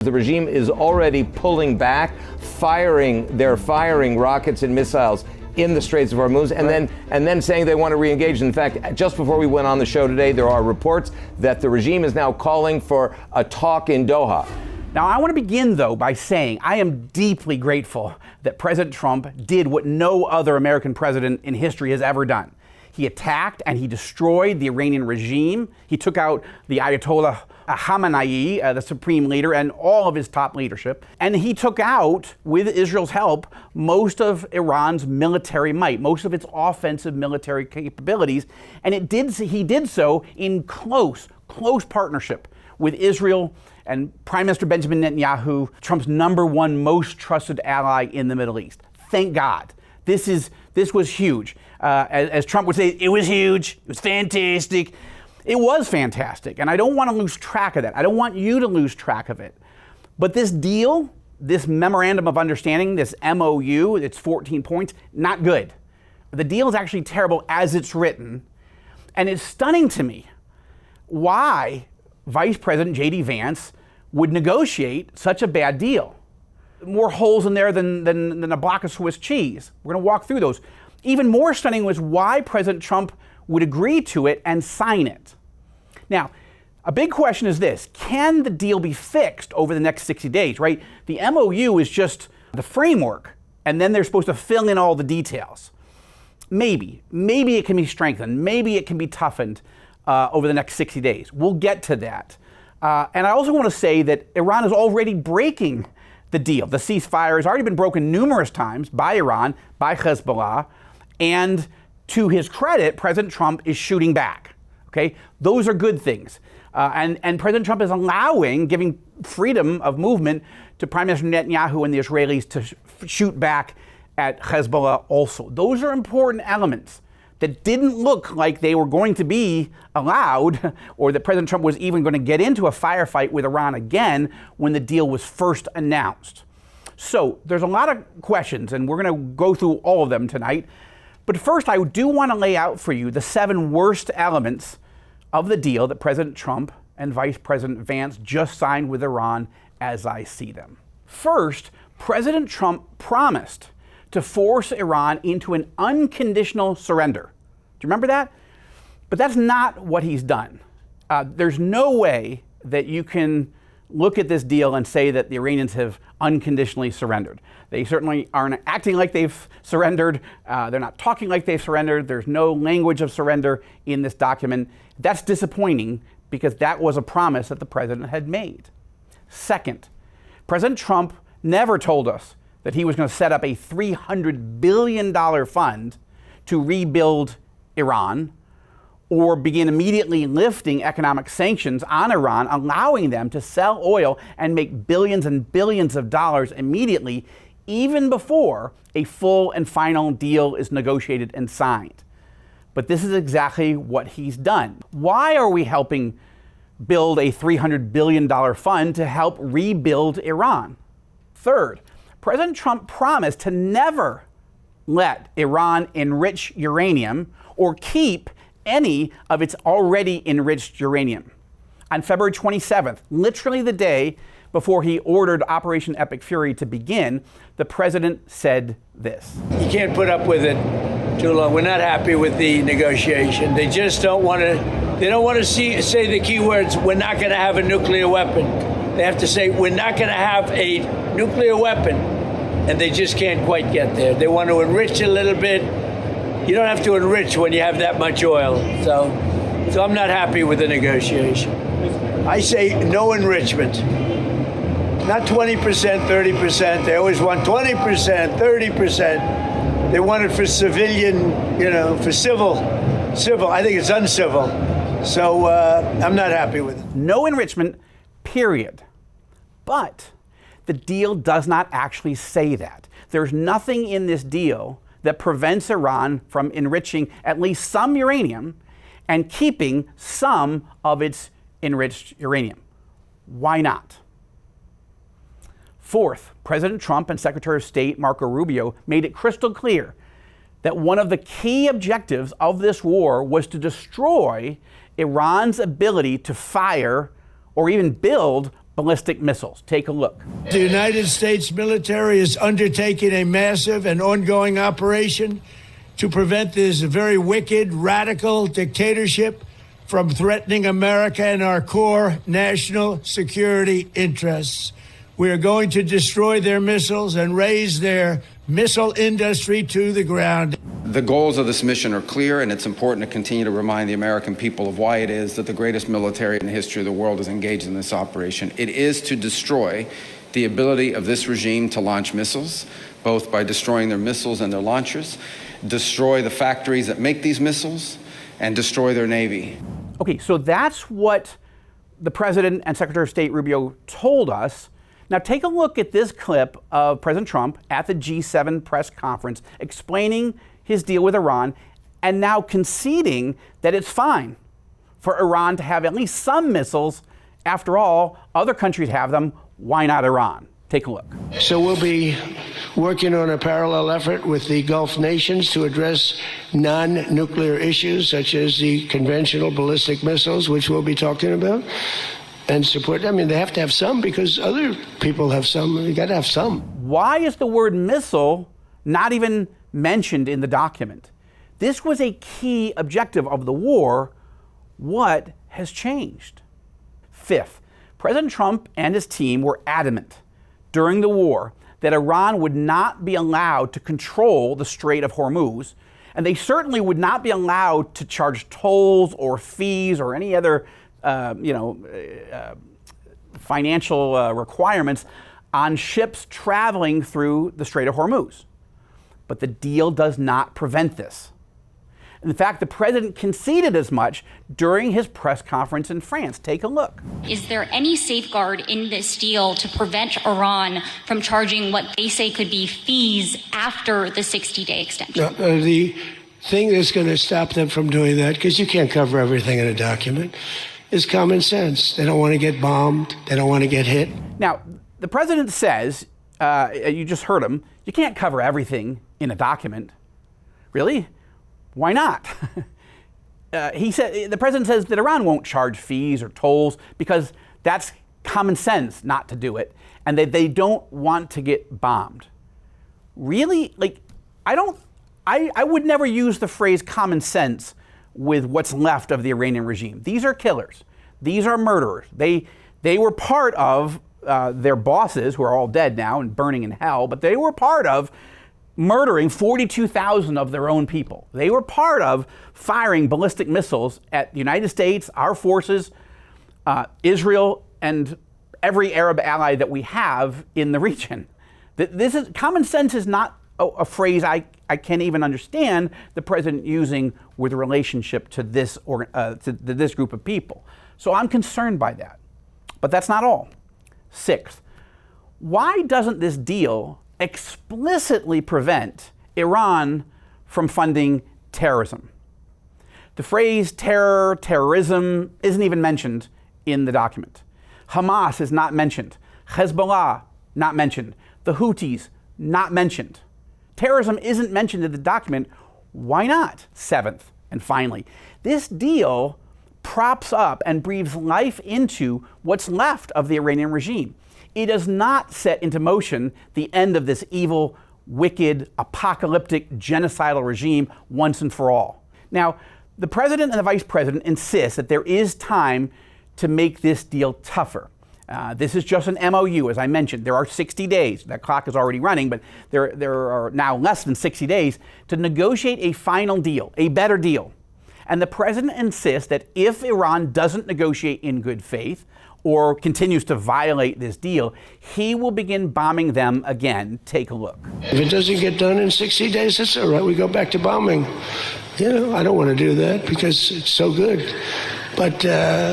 The regime is already pulling back, they're firing rockets and missiles in the Straits of Hormuz, and then saying they want to re-engage. In fact, just before we went on the show today, there are reports that the regime is now calling for a talk in Doha. Now, I want to begin, though, by saying I am deeply grateful that President Trump did what no other American president in history has ever done. He attacked and he destroyed the Iranian regime. He took out the Ayatollah Khamenei, the supreme leader, and all of his top leadership. And he took out, with Israel's help, most of Iran's military might, most of its offensive military capabilities. And he did so in close partnership with Israel and Prime Minister Benjamin Netanyahu, Trump's #1 most trusted ally in the Middle East. Thank God. This was huge. As Trump would say, it was huge. It was fantastic. It was fantastic. And I don't want to lose track of that. I don't want you to lose track of it. But this deal, this memorandum of understanding, this MOU, it's 14 points, not good. The deal is actually terrible as it's written. And it's stunning to me why Vice President J.D. Vance would negotiate such a bad deal. More holes in there than a block of Swiss cheese. We're going to walk through those. Even more stunning was why President Trump would agree to it and sign it. Now, a big question is this: can the deal be fixed over the next 60 days, right? The MOU is just the framework, and then they're supposed to fill in all the details. Maybe it can be strengthened. Maybe it can be toughened over the next 60 days. We'll get to that. And I also want to say that Iran is already breaking the deal. The ceasefire has already been broken numerous times by Iran, by Hezbollah, and to his credit, President Trump is shooting back. Okay, those are good things. And President Trump is giving freedom of movement to Prime Minister Netanyahu and the Israelis to shoot back at Hezbollah also. Those are important elements that didn't look like they were going to be allowed, or that President Trump was even going to get into a firefight with Iran again when the deal was first announced. So there's a lot of questions, and we're going to go through all of them tonight. But first, I do want to lay out for you the 7 worst elements of the deal that President Trump and Vice President Vance just signed with Iran as I see them. First, President Trump promised to force Iran into an unconditional surrender. Do you remember that? But that's not what he's done. There's no way that you can look at this deal and say that the Iranians have unconditionally surrendered. They certainly aren't acting like they've surrendered. They're not talking like they've surrendered. There's no language of surrender in this document. That's disappointing because that was a promise that the president had made. Second, President Trump never told us that he was going to set up a $300 billion fund to rebuild Iran or begin immediately lifting economic sanctions on Iran, allowing them to sell oil and make billions and billions of dollars immediately, even before a full and final deal is negotiated and signed. But this is exactly what he's done. Why are we helping build a $300 billion fund to help rebuild Iran? Third, President Trump promised to never let Iran enrich uranium or keep any of its already enriched uranium. On February 27th, literally the day before he ordered Operation Epic Fury to begin, the president said this. You can't put up with it too long. We're not happy with the negotiation. They just don't want to say the key words, we're not going to have a nuclear weapon. They have to say, we're not going to have a nuclear weapon. And they just can't quite get there. They want to enrich a little bit. You don't have to enrich when you have that much oil. So I'm not happy with the negotiation. I say no enrichment. Not 20%, 30%. They always want 20%, 30%. They want it for civilian, for civil. I think it's uncivil. So I'm not happy with it. No enrichment, period. But the deal does not actually say that. There's nothing in this deal that prevents Iran from enriching at least some uranium and keeping some of its enriched uranium. Why not? Fourth, President Trump and Secretary of State Marco Rubio made it crystal clear that one of the key objectives of this war was to destroy Iran's ability to fire or even build ballistic missiles. Take a look. The United States military is undertaking a massive and ongoing operation to prevent this very wicked, radical dictatorship from threatening America and our core national security interests. We are going to destroy their missiles and raise their missile industry to the ground. The goals of this mission are clear, and it's important to continue to remind the American people of why it is that the greatest military in the history of the world is engaged in this operation. It is to destroy the ability of this regime to launch missiles, both by destroying their missiles and their launchers, destroy the factories that make these missiles, and destroy their Navy. Okay, so that's what the President and Secretary of State Rubio told us. Now take a look at this clip of President Trump at the G7 press conference explaining his deal with Iran and now conceding that it's fine for Iran to have at least some missiles. After all, other countries have them. Why not Iran? Take a look. So we'll be working on a parallel effort with the Gulf nations to address non-nuclear issues such as the conventional ballistic missiles, which we'll be talking about, and support. I mean, they have to have some because other people have some. You got to have some. Why is the word missile not even mentioned in the document? This was a key objective of the war. What has changed? Fifth, President Trump and his team were adamant during the war that Iran would not be allowed to control the Strait of Hormuz, and they certainly would not be allowed to charge tolls or fees or any other financial requirements on ships traveling through the Strait of Hormuz. But the deal does not prevent this. In fact, the president conceded as much during his press conference in France. Take a look. Is there any safeguard in this deal to prevent Iran from charging what they say could be fees after the 60-day extension? The thing that's going to stop them from doing that, because you can't cover everything in a document, is common sense. They don't want to get bombed. They don't want to get hit. Now, the president says, you just heard him, you can't cover everything in a document. Really? Why not? The president says that Iran won't charge fees or tolls because that's common sense not to do it, and that they don't want to get bombed. Really? I would never use the phrase common sense with what's left of the Iranian regime. These are killers. These are murderers. They were part of their bosses, who are all dead now and burning in hell, but they were part of murdering 42,000 of their own people. They were part of firing ballistic missiles at the United States, our forces, Israel, and every Arab ally that we have in the region. Common sense is not a phrase I can't even understand the president using with relationship to this group of people. So I'm concerned by that. But that's not all. Sixth, why doesn't this deal explicitly prevent Iran from funding terrorism? The phrase terrorism isn't even mentioned in the document. Hamas is not mentioned. Hezbollah, not mentioned. The Houthis, not mentioned. Terrorism isn't mentioned in the document. Why not? Seventh, and finally, this deal props up and breathes life into what's left of the Iranian regime. It does not set into motion the end of this evil, wicked, apocalyptic, genocidal regime once and for all. Now, the president and the vice president insist that there is time to make this deal tougher. This is just an MOU, as I mentioned. There are 60 days. That clock is already running, but there are now less than 60 days to negotiate a final deal, a better deal. And the president insists that if Iran doesn't negotiate in good faith or continues to violate this deal, he will begin bombing them again. Take a look. If it doesn't get done in 60 days, that's all right. We go back to bombing. You know, I don't want to do that because it's so good. But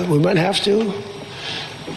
we might have to,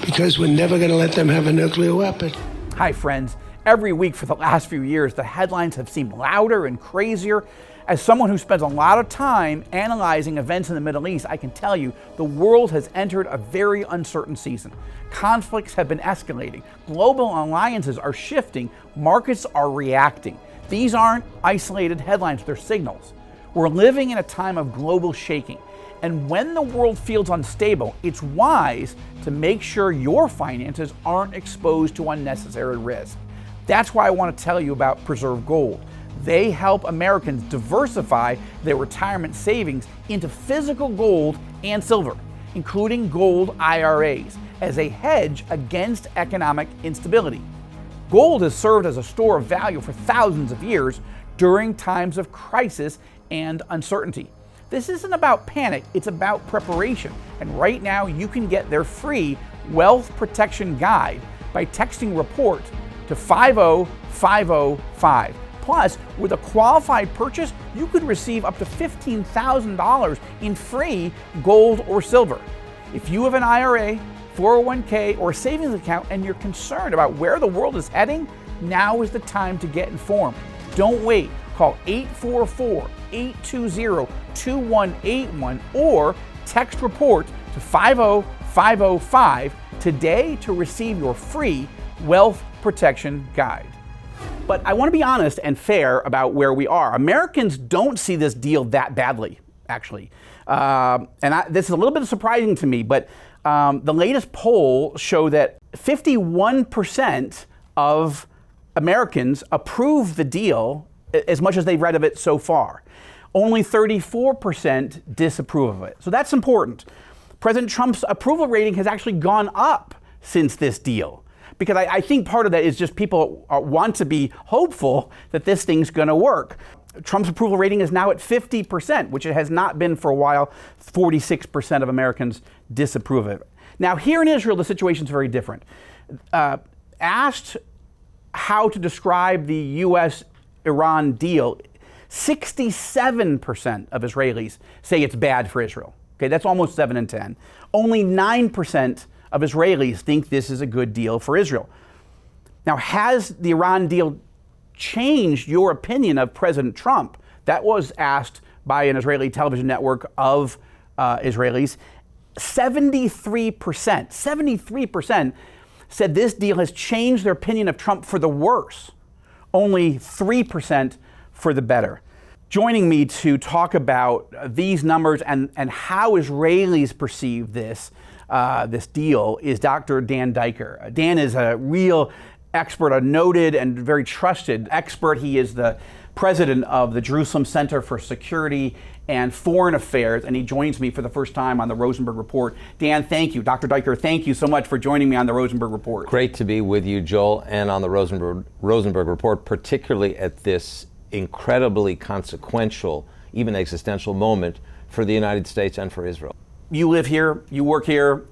because we're never going to let them have a nuclear weapon. Hi, friends. Every week for the last few years, the headlines have seemed louder and crazier. As someone who spends a lot of time analyzing events in the Middle East, I can tell you the world has entered a very uncertain season. Conflicts have been escalating. Global alliances are shifting. Markets are reacting. These aren't isolated headlines, they're signals. We're living in a time of global shaking. And when the world feels unstable, it's wise to make sure your finances aren't exposed to unnecessary risk. That's why I want to tell you about Preserve Gold. They help Americans diversify their retirement savings into physical gold and silver, including gold IRAs, as a hedge against economic instability. Gold has served as a store of value for thousands of years during times of crisis and uncertainty. This isn't about panic, it's about preparation. And right now you can get their free wealth protection guide by texting report to 50505. Plus, with a qualified purchase, you could receive up to $15,000 in free gold or silver. If you have an IRA, 401k, or savings account and you're concerned about where the world is heading, now is the time to get informed. Don't wait. Call 844-820-2181 or text report to 50505 today to receive your free wealth protection guide. But I want to be honest and fair about where we are. Americans don't see this deal that badly, actually. This is a little bit surprising to me, but the latest poll showed that 51% of Americans approve the deal as much as they've read of it so far. Only 34% disapprove of it. So that's important. President Trump's approval rating has actually gone up since this deal, because I think part of that is just people want to be hopeful that this thing's going to work. Trump's approval rating is now at 50%, which it has not been for a while. 46% of Americans disapprove of it. Now, here in Israel, the situation is very different. Asked how to describe the U.S. Iran deal, 67% of Israelis say it's bad for Israel. Okay, that's almost 7 in 10. Only 9% of Israelis think this is a good deal for Israel. Now, has the Iran deal changed your opinion of President Trump? That was asked by an Israeli television network of Israelis. 73% said this deal has changed their opinion of Trump for the worse. Only 3% for the better. Joining me to talk about these numbers and how Israelis perceive this deal is Dr. Dan Diker. Dan is a real expert, a noted and very trusted expert. He is the president of the Jerusalem Center for Security and Foreign Affairs, and he joins me for the first time on the Rosenberg Report. Dan, thank you. Dr. Diker, thank you so much for joining me on the Rosenberg Report. Great to be with you, Joel, and on the Rosenberg Report, particularly at this incredibly consequential, even existential moment for the United States and for Israel. You live here, you work here.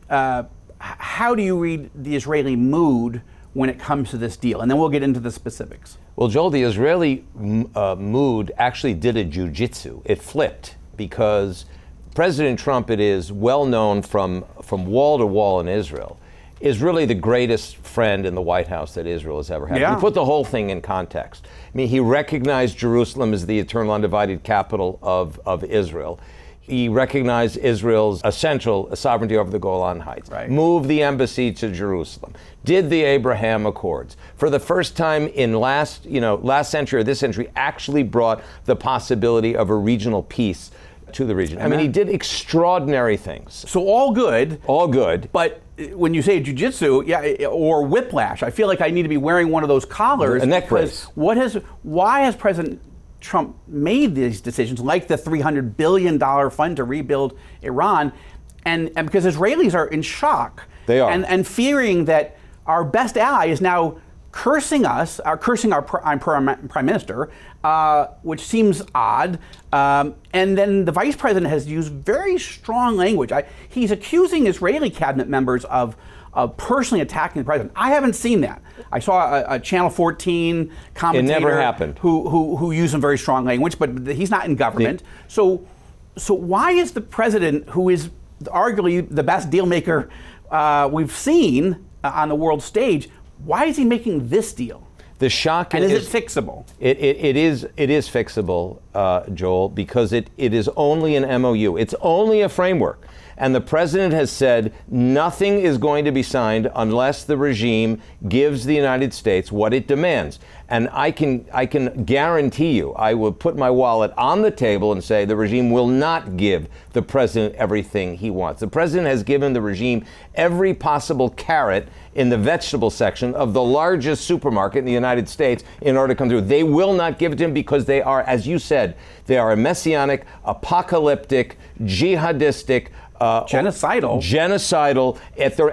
How do you read the Israeli mood when it comes to this deal? And then we'll get into the specifics. Well, Joel, the Israeli mood actually did a jujitsu. It flipped because President Trump, it is well known from wall to wall in Israel, is really the greatest friend in the White House that Israel has ever had. Yeah. He put the whole thing in context. I mean, he recognized Jerusalem as the eternal undivided capital of Israel. He recognized Israel's essential sovereignty over the Golan Heights. Right. Moved the embassy to Jerusalem. Did the Abraham Accords. For the first time in last century or this century, actually brought the possibility of a regional peace to the region. Amen. I mean, he did extraordinary things. So all good. All good. But when you say jiu-jitsu, or whiplash, I feel like I need to be wearing one of those collars. A neck brace. Why has President Trump made these decisions, like the $300 billion fund to rebuild Iran, and because Israelis are in shock. They are. And fearing that our best ally is now cursing us, cursing our prime minister, which seems odd. And then the vice president has used very strong language. He's accusing Israeli cabinet members of personally attacking the president. I haven't seen that. I saw a Channel 14 commentator. It never happened. Who used some very strong language, but he's not in government. So why is the president, who is arguably the best deal maker we've seen on the world stage, why is he making this deal? The shock is it fixable? It is fixable, Joel, because it is only an MOU. It's only a framework. And the president has said nothing is going to be signed unless the regime gives the United States what it demands. And I can guarantee you, I will put my wallet on the table and say the regime will not give the president everything he wants. The president has given the regime every possible carrot in the vegetable section of the largest supermarket in the United States in order to come through. They will not give it to him because they are, as you said, they are a messianic, apocalyptic, jihadistic, genocidal,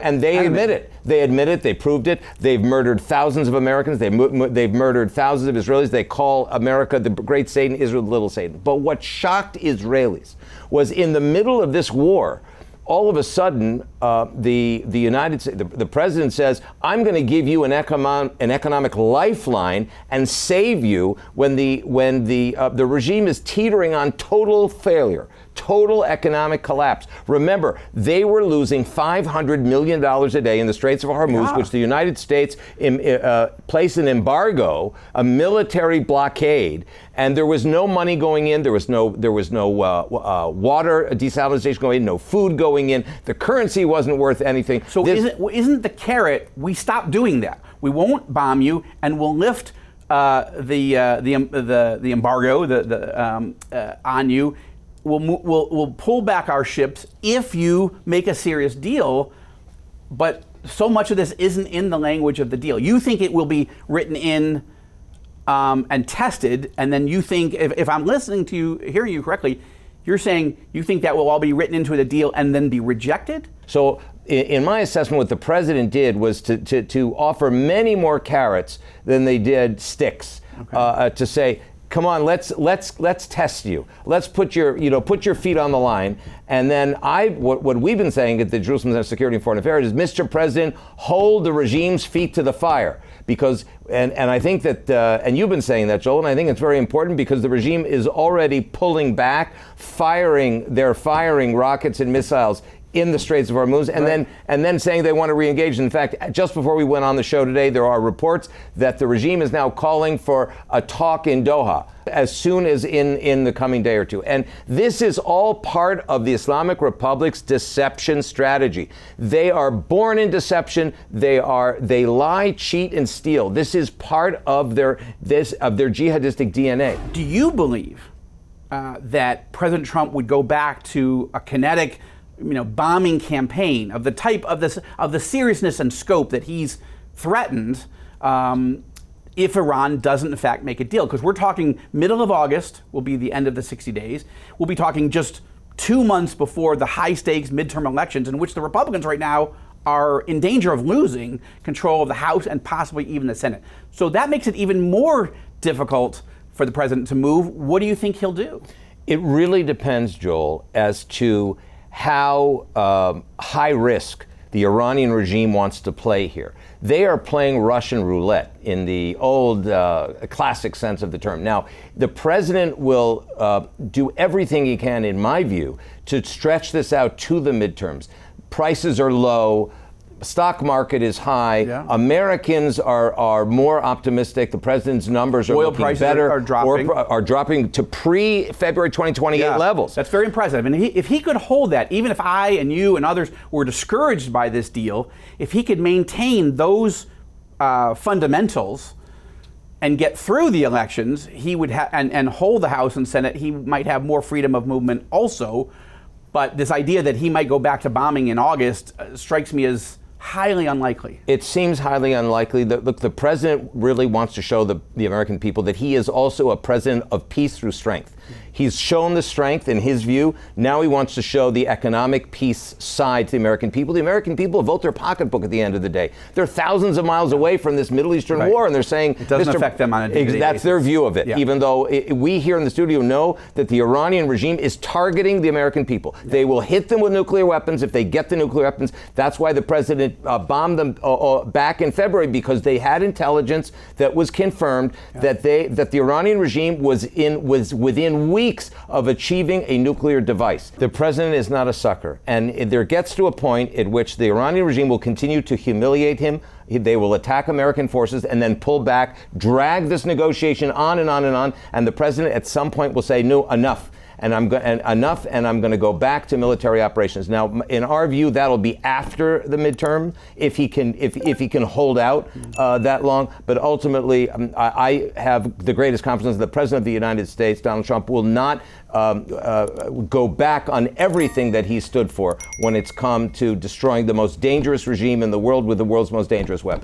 and they admit it. They admit it. They proved it. They've murdered thousands of Americans. They've murdered thousands of Israelis. They call America the great Satan, Israel the little Satan. But what shocked Israelis was in the middle of this war, all of a sudden, the United States, the president says, "I'm going to give you an economic lifeline and save you when the regime is teetering on total failure, total economic collapse." Remember, they were losing $500 million a day in the Straits of Hormuz, which the United States placed an embargo, a military blockade, and there was no money going in. There was no water desalinization going in, no food going in. The currency wasn't worth anything. So isn't the carrot? We stop doing that. We won't bomb you, and we'll lift the embargo on you. We'll pull back our ships if you make a serious deal, but so much of this isn't in the language of the deal. You think it will be written in and tested, and then you think, if I'm listening to you, hearing you correctly, you're saying you think that will all be written into the deal and then be rejected? So in my assessment, what the president did was to offer many more carrots than they did sticks, to say, come on, let's test you. Let's put your feet on the line. And then what we've been saying at the Jerusalem Center for Security and Foreign Affairs is, Mr. President, hold the regime's feet to the fire. Because, and I think that, and you've been saying that, Joel, and I think it's very important because the regime is already pulling back, they're firing rockets and missiles in the Straits of Hormuz, and then saying they want to re-engage. In fact, just before we went on the show today, there are reports that the regime is now calling for a talk in Doha as soon as in the coming day or two. And this is all part of the Islamic Republic's deception strategy. They are born in deception. They lie, cheat, and steal. This is part of their jihadistic DNA. Do you believe that President Trump would go back to a kinetic, bombing campaign of the type of the seriousness and scope that he's threatened if Iran doesn't in fact make a deal? Because we're talking middle of August will be the end of the 60 days. We'll be talking just 2 months before the high stakes midterm elections in which the Republicans right now are in danger of losing control of the House and possibly even the Senate. So that makes it even more difficult for the president to move. What do you think he'll do? It really depends, Joel, as to how high risk the Iranian regime wants to play here. They are playing Russian roulette in the old classic sense of the term. Now, the president will do everything he can, in my view, to stretch this out to the midterms. Prices are low. Stock market is high. Yeah. Americans are more optimistic. The president's numbers are Oil looking prices better. Are dropping to pre-February 2028 levels. That's very impressive. And if he could hold that, even if I and you and others were discouraged by this deal, if he could maintain those fundamentals and get through the elections, he would and hold the House and Senate, he might have more freedom of movement also. But this idea that he might go back to bombing in August strikes me as highly unlikely. It seems highly unlikely. Look, the president really wants to show the American people that he is also a president of peace through strength. He's shown the strength in his view. Now he wants to show the economic peace side to the American people. The American people vote their pocketbook at the end of the day. They're thousands of miles away from this Middle Eastern war, and they're saying it doesn't affect them on a day-to-day That's basis. their view of it, even though we here in the studio know that the Iranian regime is targeting the American people. Yeah. They will hit them with nuclear weapons if they get the nuclear weapons. That's why the president bombed them back in February, because they had intelligence that was confirmed that the Iranian regime was within weeks of achieving a nuclear device. The president is not a sucker, and there gets to a point at which the Iranian regime will continue to humiliate him. They will attack American forces and then pull back, drag this negotiation on and on and on, and the president at some point will say, no, enough. and I'm going to go back to military operations. Now, in our view, that'll be after the midterm if he can hold out that long. But ultimately, I have the greatest confidence that the President of the United States, Donald Trump, will not go back on everything that he stood for when it's come to destroying the most dangerous regime in the world with the world's most dangerous weapons.